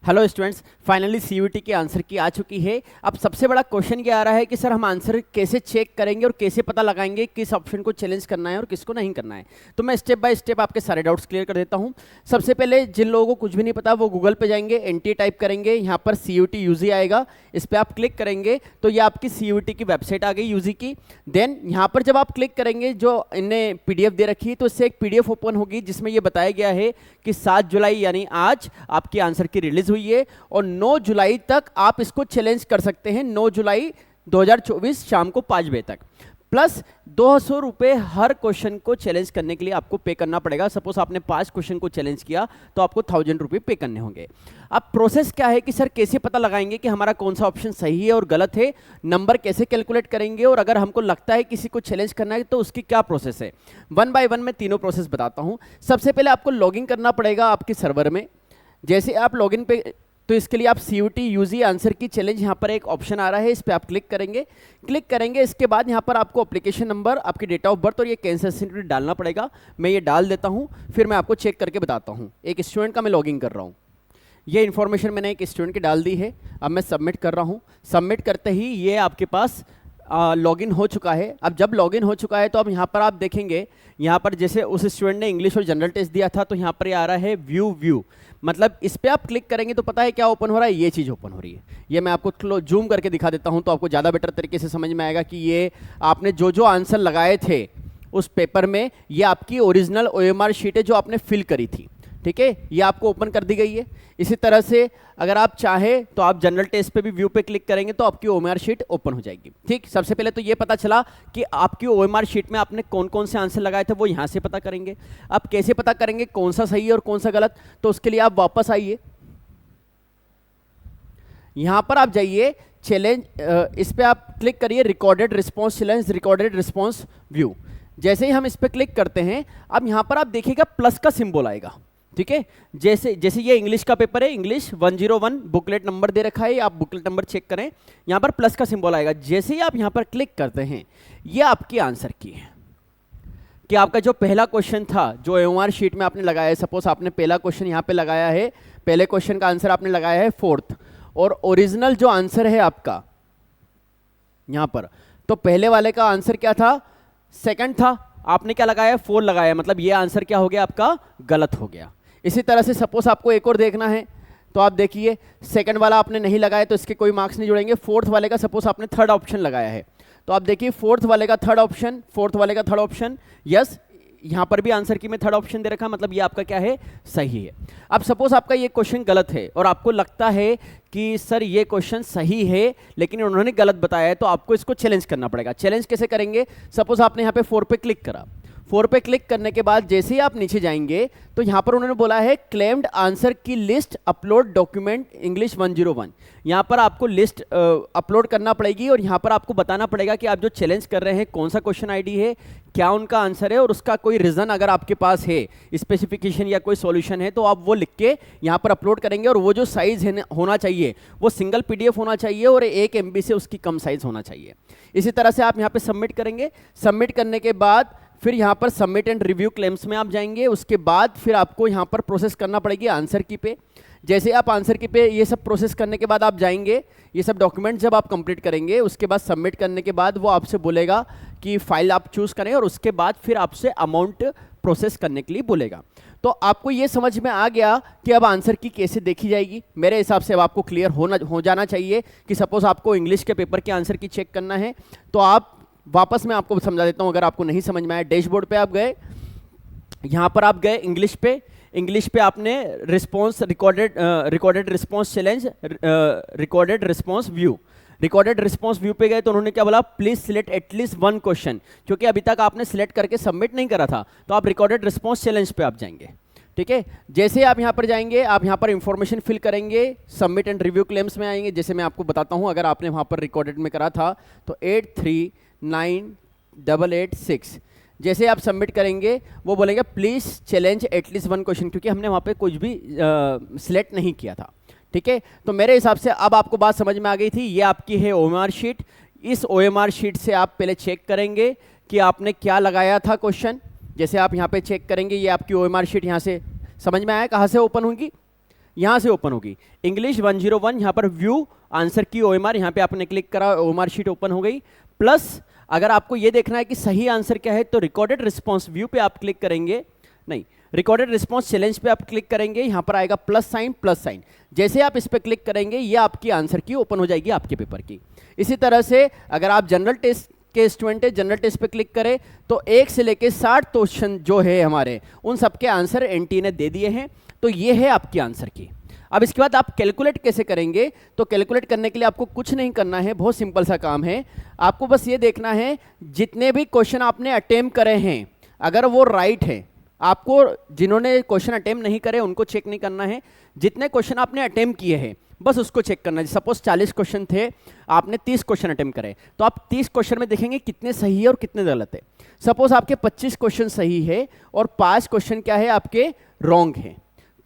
Hello students, finally CUET की answer की आ चुकी है। अब सबसे बड़ा क्वेश्चन ये आ रहा है कि सर हम आंसर कैसे चेक करेंगे और कैसे पता लगाएंगे किस ऑप्शन को चैलेंज करना है और किसको नहीं करना है। तो मैं स्टेप बाय स्टेप आपके सारे डाउट्स क्लियर कर देता हूं। सबसे पहले जिन लोगों को कुछ भी नहीं पता वो गूगल पे जाएंगे, एनटीए टाइप करेंगे, यहाँ पर सीयूईटी यूजी आएगा, इस पर आप क्लिक करेंगे तो ये आपकी सीयूईटी की वेबसाइट आ गई यूजी की। देन यहाँ पर जब आप क्लिक करेंगे जो इन्हें पीडीएफ दे रखी है तो इससे एक पीडीएफ ओपन होगी जिसमें ये बताया गया है कि 7 जुलाई यानी आज आपकी आंसर की रिलीज हुई है और 9 जुलाई तक आप इसको चैलेंज कर सकते हैं। 9 जुलाई 2024 शाम को 5 बजे तक, प्लस 200 रुपये हर क्वेश्चन को चैलेंज करने के लिए आपको पे करना पड़ेगा। सपोज आपने 5 क्वेश्चन को चैलेंज किया तो आपको 1000 रुपये पे करने होंगे। अब प्रोसेस क्या है कि सर कैसे पता लगाएंगे कि हमारा कौन सा ऑप्शन सही है और गलत है, नंबर कैसे कैलकुलेट करेंगे, और अगर हमको लगता है किसी को चैलेंज करना है तो उसकी क्या प्रोसेस है। वन बाय वन मैं तीनों प्रोसेस बताता हूं। सबसे पहले आपको लॉगिन करना पड़ेगा आपके सर्वर में। जैसे आप लॉगिन पे, तो इसके लिए आप सीयूईटी यूजी आंसर की चैलेंज, यहाँ पर एक ऑप्शन आ रहा है, इस पर आप क्लिक करेंगे। इसके बाद यहाँ पर आपको एप्लीकेशन नंबर, आपकी डेट ऑफ बर्थ और ये कैंसर सर्टिफिकेट डालना पड़ेगा। मैं ये डाल देता हूँ, फिर मैं आपको चेक करके बताता हूँ। एक स्टूडेंट का मैं लॉगिन कर रहा हूँ, ये इन्फॉर्मेशन मैंने एक स्टूडेंट की डाल दी है। अब मैं सबमिट कर रहा हूँ। सबमिट करते ही ये आपके पास लॉगिन हो चुका है। अब जब लॉगिन हो चुका है तो अब यहाँ पर आप देखेंगे, यहाँ पर जैसे उस स्टूडेंट ने इंग्लिश और जनरल टेस्ट दिया था तो यहाँ पर ये आ रहा है व्यू। मतलब इस पर आप क्लिक करेंगे तो पता है क्या ओपन हो रहा है, ये चीज़ ओपन हो रही है। ये मैं आपको जूम करके दिखा देता हूँ तो आपको ज़्यादा बेटर तरीके से समझ में आएगा कि ये आपने जो जो आंसर लगाए थे उस पेपर में, ये आपकी ओरिजिनल ओएमआर शीट है जो आपने फिल करी थी। ठीक है, ये आपको ओपन कर दी गई है। इसी तरह से अगर आप चाहें तो आप जनरल टेस्ट पे भी व्यू पे क्लिक करेंगे तो आपकी ओएमआर शीट ओपन हो जाएगी। ठीक, सबसे पहले तो ये पता चला कि आपकी ओएमआर शीट में आपने कौन कौन से आंसर लगाए थे, वो यहाँ से पता करेंगे। अब कैसे पता करेंगे कौन सा सही है और कौन सा गलत, तो उसके लिए आप वापस आइए, यहाँ पर आप जाइए चैलेंज, इस पर आप क्लिक करिए recorded response challenge, recorded response view. जैसे ही हम इस पर क्लिक करते हैं, अब यहाँ पर आप देखिएगा प्लस का सिंबल आएगा। ठीक है, जैसे जैसे ये इंग्लिश का पेपर है, इंग्लिश 101 बुकलेट नंबर दे रखा है, आप बुकलेट नंबर चेक करें, यहाँ पर प्लस का सिंबल आएगा। जैसे ही आप यहाँ पर क्लिक करते हैं, ये आपकी आंसर की है कि आपका जो पहला क्वेश्चन था जो ओएमआर शीट में आपने लगाया है, सपोज आपने पहला क्वेश्चन यहाँ पे लगाया है, पहले क्वेश्चन का आंसर आपने लगाया है 4th, और ओरिजिनल जो आंसर है आपका यहाँ पर, तो पहले वाले का आंसर क्या था, 2nd था, आपने क्या लगाया, 4 लगाया, मतलब ये आंसर क्या हो गया, आपका गलत हो गया। इसी तरह से सपोज आपको एक और देखना है तो आप देखिए 2nd वाला आपने नहीं लगाया तो इसके कोई मार्क्स नहीं जुड़ेंगे। 4th वाले का सपोज आपने 3rd ऑप्शन लगाया है तो आप देखिए 4th वाले का 3rd ऑप्शन, 4th वाले का 3rd ऑप्शन, यस, यहाँ पर भी आंसर की में 3rd ऑप्शन दे रखा, मतलब ये आपका क्या है, सही है। अब सपोज आपका ये क्वेश्चन गलत है और आपको लगता है कि सर ये क्वेश्चन सही है लेकिन उन्होंने गलत बताया है, तो आपको इसको चैलेंज करना पड़ेगा। चैलेंज कैसे करेंगे, सपोज आपने यहाँ पे 4 पे क्लिक करा, 4 पे क्लिक करने के बाद जैसे ही आप नीचे जाएंगे तो यहाँ पर उन्होंने बोला है क्लेम्ड आंसर की लिस्ट अपलोड डॉक्यूमेंट इंग्लिश 101। यहाँ पर आपको लिस्ट अपलोड करना पड़ेगी और यहाँ पर आपको बताना पड़ेगा कि आप जो चैलेंज कर रहे हैं कौन सा क्वेश्चन आईडी है, क्या उनका आंसर है और उसका कोई रीजन अगर आपके पास है, स्पेसिफिकेशन या कोई सॉल्यूशन है, तो आप वो लिख के यहाँ पर अपलोड करेंगे। और वो जो साइज है होना चाहिए वो सिंगल पीडीएफ होना चाहिए और 1 MB से उसकी कम साइज होना चाहिए। इसी तरह से आप यहाँ पे सबमिट करेंगे। सबमिट करने के बाद फिर यहाँ पर सबमिट एंड रिव्यू क्लेम्स में आप जाएंगे। उसके बाद फिर आपको यहाँ पर प्रोसेस करना पड़ेगी आंसर की पे। जैसे आप आंसर की पे ये सब प्रोसेस करने के बाद आप जाएंगे, ये सब डॉक्यूमेंट जब आप कंप्लीट करेंगे उसके बाद सबमिट करने के बाद वो आपसे बोलेगा कि फाइल आप चूज करें और उसके बाद फिर आपसे अमाउंट प्रोसेस करने के लिए बोलेगा। तो आपको ये समझ में आ गया कि अब आंसर की कैसे देखी जाएगी। मेरे हिसाब से अब आपको क्लियर हो जाना चाहिए कि सपोज आपको इंग्लिश के पेपर के आंसर की चेक करना है तो आप, वापस मैं आपको समझा देता हूं अगर आपको नहीं समझ में आया। डैशबोर्ड पे आप गए, यहां पर आप गए इंग्लिश पे आपने response recorded response challenge, recorded response view, recorded response view पे गए तो उन्होंने क्या बोला, प्लीज सिलेक्ट एटलीस्ट 1 क्वेश्चन, क्योंकि अभी तक आपने सिलेक्ट करके सबमिट नहीं करा था तो आप रिकॉर्डेड रिस्पॉन्स चैलेंज पे आप जाएंगे। ठीक है, जैसे आप यहाँ पर जाएंगे आप यहाँ पर इंफॉर्मेशन फिल करेंगे, सबमिट एंड रिव्यू क्लेम्स में आएंगे। जैसे मैं आपको बताता हूँ, अगर आपने वहाँ पर रिकॉर्डेड में करा था तो 839886, जैसे आप सबमिट करेंगे वो बोलेंगे प्लीज चैलेंज एटलीस्ट 1 क्वेश्चन, क्योंकि हमने वहाँ पे कुछ भी सिलेक्ट नहीं किया था। ठीक है, तो मेरे हिसाब से अब आपको बात समझ में आ गई थी। ये आपकी है ओएमआर शीट। इस ओएमआर शीट से आप पहले चेक करेंगे कि आपने क्या लगाया था क्वेश्चन। जैसे आप यहाँ पे चेक करेंगे, ये आपकी ओएमआर शीट यहाँ से समझ में आया कहाँ से ओपन होगी, यहाँ से ओपन होगी। इंग्लिश 101 यहाँ पर व्यू आंसर की OMR, यहाँ पे आपने क्लिक करा OMR शीट ओपन हो गई। प्लस अगर आपको ये देखना है कि सही आंसर क्या है तो रिकॉर्डेड रिस्पॉन्स व्यू पे आप क्लिक करेंगे, नहीं रिकॉर्डेड रिस्पॉन्स चैलेंज पे आप क्लिक करेंगे, यहाँ पर आएगा प्लस साइन। जैसे आप इस पे क्लिक करेंगे ये आपकी आंसर की ओपन हो जाएगी आपके पेपर की। इसी तरह से अगर आप जनरल टेस्ट के स्टूडेंट है, जनरल टेस्ट पे क्लिक करें तो 1 से लेके 60 क्वेश्चन जो है हमारे उन सबके आंसर एनटी ने दे दिए हैं। तो ये है आपकी आंसर की। अब इसके बाद आप कैलकुलेट कैसे करेंगे, तो कैलकुलेट करने के लिए आपको कुछ नहीं करना है, बहुत सिंपल सा काम है। आपको बस ये देखना है जितने भी क्वेश्चन आपने अटेम्प्ट करे हैं अगर वो राइट है, आपको जिन्होंने क्वेश्चन अटेम्प्ट नहीं करे उनको चेक नहीं करना है, जितने क्वेश्चन आपने अटेम्प्ट किए हैं बस उसको चेक करना है। सपोज 40 क्वेश्चन थे, आपने 30 क्वेश्चन अटेम्प्ट करे, तो आप 30 क्वेश्चन में देखेंगे कितने सही है और कितने गलत है। सपोज आपके 25 क्वेश्चन सही है और 5 क्वेश्चन क्या है आपके रॉन्ग है,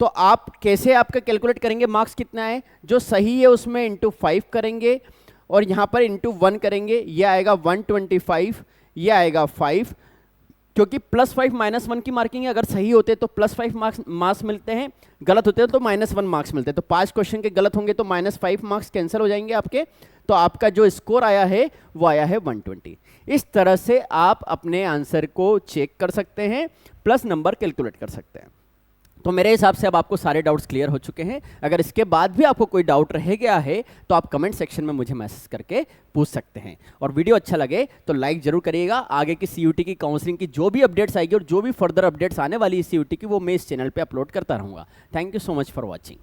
तो आप कैसे आपका कैलकुलेट करेंगे मार्क्स कितना है, जो सही है उसमें इंटू 5 करेंगे और यहाँ पर इंटू 1 करेंगे, ये आएगा 125, ये आएगा 5, क्योंकि +5 -1 की मार्किंग है। अगर सही होते तो +5 मार्क्स मिलते हैं, गलत होते हैं तो -1 मार्क्स मिलते हैं। तो 5 क्वेश्चन के गलत होंगे तो -5 मार्क्स कैंसिल हो जाएंगे आपके, तो आपका जो स्कोर आया है वो आया है 120। इस तरह से आप अपने आंसर को चेक कर सकते हैं प्लस नंबर कैलकुलेट कर सकते हैं। तो मेरे हिसाब से अब आपको सारे डाउट्स क्लियर हो चुके हैं। अगर इसके बाद भी आपको कोई डाउट रह गया है तो आप कमेंट सेक्शन में मुझे मैसेज करके पूछ सकते हैं। और वीडियो अच्छा लगे तो लाइक जरूर करिएगा। आगे की CUT की काउंसलिंग की जो भी अपडेट्स आएगी और जो भी फर्दर अपडेट्स आने वाली है CUT की, वो मैं इस चैनल पे अपलोड करता रहूँगा। Thank you so much for watching.